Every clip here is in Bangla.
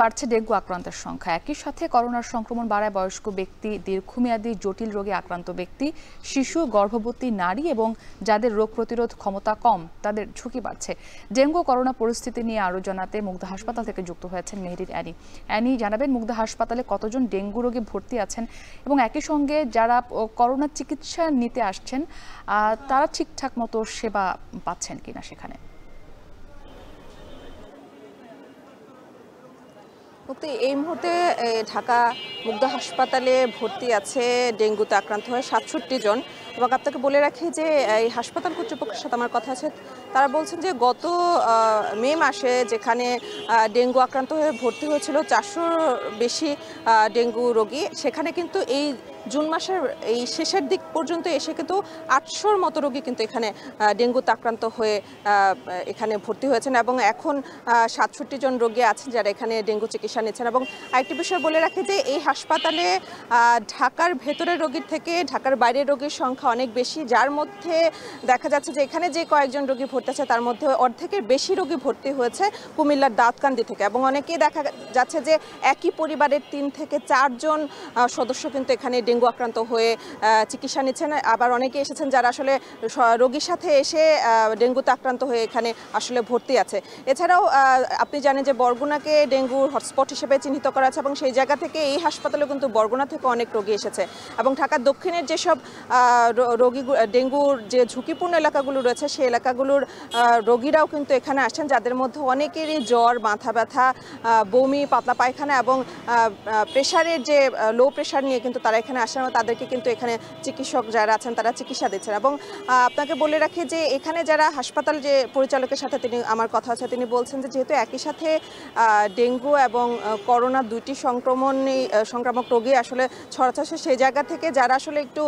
বাড়ছে ডেঙ্গু আক্রান্তের সংখ্যা। একই সাথে করোনার সংক্রমণ বাড়ায় বয়স্ক ব্যক্তি, দীর্ঘমেয়াদী জটিল রোগে আক্রান্ত ব্যক্তি, শিশু, গর্ভবতী নারী এবং যাদের রোগ প্রতিরোধ ক্ষমতা কম তাদের ঝুঁকি বাড়ছে। ডেঙ্গু করোনা পরিস্থিতি নিয়ে আরও জানাতে মুগদা হাসপাতাল থেকে যুক্ত হয়েছেন মেহেরিন অ্যানি। অ্যানি, জানাবেন মুগদা হাসপাতালে কতজন ডেঙ্গু রোগী ভর্তি আছেন এবং একই সঙ্গে যারা করোনা চিকিৎসা নিতে আসছেন তারা ঠিকঠাক মতো সেবা পাচ্ছেন কিনা সেখানে? এই মুহূর্তে ঢাকা মুগদা হাসপাতালে ভর্তি আছে ডেঙ্গুতে আক্রান্ত হয়ে ৬৭ জন। এবং আপনাকে বলে রাখি যে এই হাসপাতাল কর্তৃপক্ষের সাথে আমার কথা আছে, তারা বলছেন যে গত মে মাসে যেখানে ডেঙ্গু আক্রান্ত হয়ে ভর্তি হয়েছিল ৪০০-র বেশি ডেঙ্গু রোগী, সেখানে কিন্তু এই জুন মাসের এই শেষের দিক পর্যন্ত এসে কিন্তু ৮০০-র মতো রোগী কিন্তু এখানে ডেঙ্গুতে আক্রান্ত হয়ে এখানে ভর্তি হয়েছেন এবং এখন ৬৭ জন রোগী আছেন যারা এখানে ডেঙ্গু চিকিৎসা নিচ্ছেন। এবং আরেকটি বিষয় বলে রাখি যে এই হাসপাতালে ঢাকার ভেতরের রোগীর থেকে ঢাকার বাইরের রোগীর সংখ্যা অনেক বেশি, যার মধ্যে দেখা যাচ্ছে যে এখানে যে কয়েকজন রোগী ভর্তি আছে তার মধ্যে অর্ধেকের বেশি রোগী ভর্তি হয়েছে কুমিল্লার দাউদকান্দি থেকে। এবং অনেকেই দেখা যাচ্ছে যে একই পরিবারের ৩ থেকে ৪ জন সদস্য কিন্তু এখানে ডেঙ্গু আক্রান্ত হয়ে চিকিৎসা নিচ্ছেন। আবার অনেকে এসেছেন যারা আসলে রোগীর সাথে এসে ডেঙ্গুতে আক্রান্ত হয়ে এখানে আসলে ভর্তি আছে। এছাড়াও আপনি জানেন যে বরগুনাকে ডেঙ্গুর হটস্পট হিসেবে চিহ্নিত করা আছে এবং সেই জায়গা থেকে এই হাসপাতালে কিন্তু বরগুনা থেকে অনেক রোগী এসেছে। এবং ঢাকার দক্ষিণের যেসব রোগী ডেঙ্গুর যে ঝুঁকিপূর্ণ এলাকাগুলো রয়েছে সেই এলাকাগুলোর রোগীরাও কিন্তু এখানে আসছেন, যাদের মধ্যে অনেকেরই জ্বর, মাথা ব্যথা, বমি, পাতলা পায়খানা এবং প্রেশারের যে লো প্রেশার নিয়ে কিন্তু তারা এখানে আসেন। তাদেরকে কিন্তু এখানে চিকিৎসক যারা আছেন তারা চিকিৎসা দিচ্ছেন। এবং আপনাকে বলে রাখি যে এখানে যারা হাসপাতাল যে পরিচালকের সাথে আমার কথা আছে, তিনি বলছেন যে যেহেতু একই সাথে ডেঙ্গু এবং করোনা দুইটি সংক্রামক রোগী আসলে ছড়াচ্ছে, সেই জায়গা থেকে যারা আসলে একটু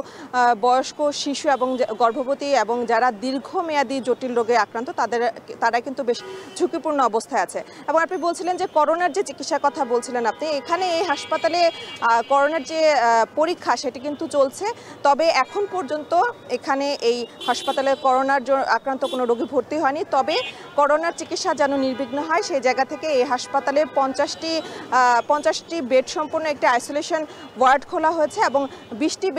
বয়স্ক, শিশু এবং গর্ভবতী এবং যারা দীর্ঘমেয়াদী জটিল রোগে আক্রান্ত তারা কিন্তু বেশ ঝুঁকিপূর্ণ অবস্থায় আছে। এবং আপনি বলছিলেন যে করোনার যে চিকিৎসার কথা বলছিলেন আপনি, এখানে এই হাসপাতালে করোনার যে পরীক্ষা সেটি কিন্তু চলছে। তবে এখন পর্যন্ত এখানে এই হাসপাতালে করোনার আক্রান্ত কোনো রোগী ভর্তি হয়নি। তবে করোনার চিকিৎসা যেন নির্বিঘ্ন হয় সেই জায়গা থেকে এই হাসপাতালে ৫০টি বেড সম্পন্ন একটি আইসোলেশন ওয়ার্ড খোলা হয়েছে এবং ২০টি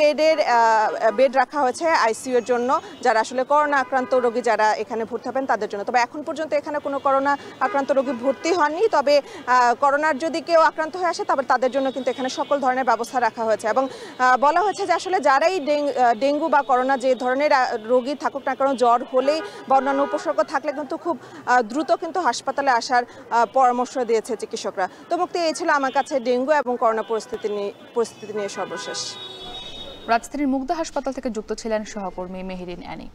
বেড রাখা হয়েছে আইসিইউ এর জন্য, যারা আসলে করোনা আক্রান্ত রোগী যারা এখানে ভর্তি হবেন তাদের জন্য। তবে এখন পর্যন্ত এখানে কোনো করোনা আক্রান্ত রোগী ভর্তি হননি। তবে করোনার যদি কেউ আক্রান্ত হয়ে আসে তবে তাদের জন্য কিন্তু এখানে সকল ধরনের ব্যবস্থা রাখা হয়েছে। এবং বলা হয়েছে যে আসলে যারাই ডেঙ্গু বা করোনা যে ধরনের রোগী থাকুক না কেন, জ্বর হলেই বা অন্যান্য উপসর্গ থাকলে কিন্তু খুব দ্রুত কিন্তু হাসপাতালে আসার পরামর্শ দিয়েছে চিকিৎসকরা। তো মুক্তি, এই ছিল আমার কাছে ডেঙ্গু এবং করোনা পরিস্থিতি নিয়ে সর্বশেষ। রাজধানীর মুগদা হাসপাতাল থেকে যুক্ত ছিলেন সহকর্মী মেহেরিন অ্যানি।